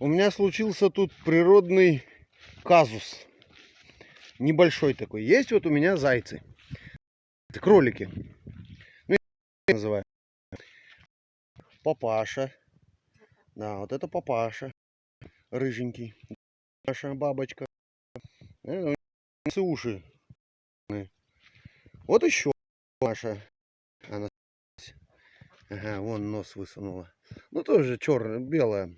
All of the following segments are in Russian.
У меня случился тут природный казус. Небольшой такой. Есть вот у меня зайцы. Кролики. Ну, я называю. Папаша. Да, вот это папаша. Рыженький. Наша бабочка. Уши. Вот еще Маша. Она... Ага, вон нос высунула. Ну тоже черная, белая.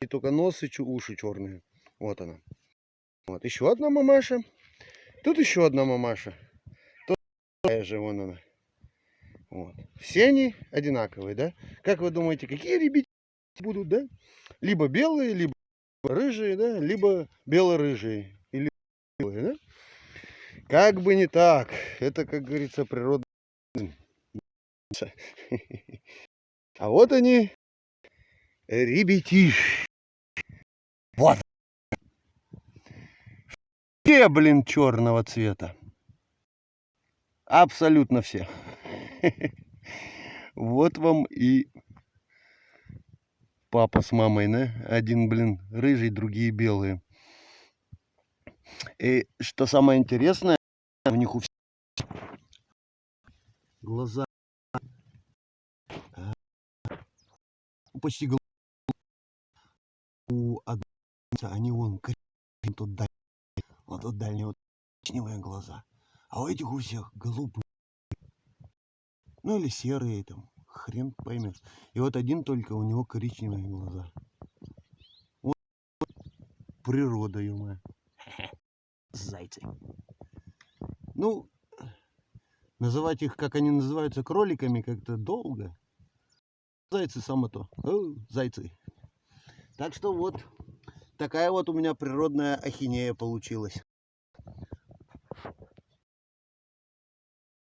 И только нос и уши черные. Вот она. Вот еще одна мамаша. Тут еще одна мамаша. Такая же вон она. Вот. Все они одинаковые, да? Как вы думаете, какие ребята будут, да? Либо белые, либо рыжие, да? Либо бело-рыжие. Или белые, да? Как бы не так. Это, как говорится, природа. А вот они, ребятишки. Вот. Все, блин, черного цвета. Абсолютно все. Вот вам и папа с мамой, да? Один, блин, рыжий, другие белые. И что самое интересное, у них у всех глаза почти у одного, они вон тут дальние, вот тут дальние вот коричневые глаза, а у этих у всех голубые, ну или серые там, хрен поймешь. И вот один только у него коричневые глаза. Вот природа, ё-моё. Зайцы. Ну, называть их, как они называются, кроликами, как-то долго. Зайцы само то. Зайцы. Так что вот такая вот у меня природная ахинея получилась.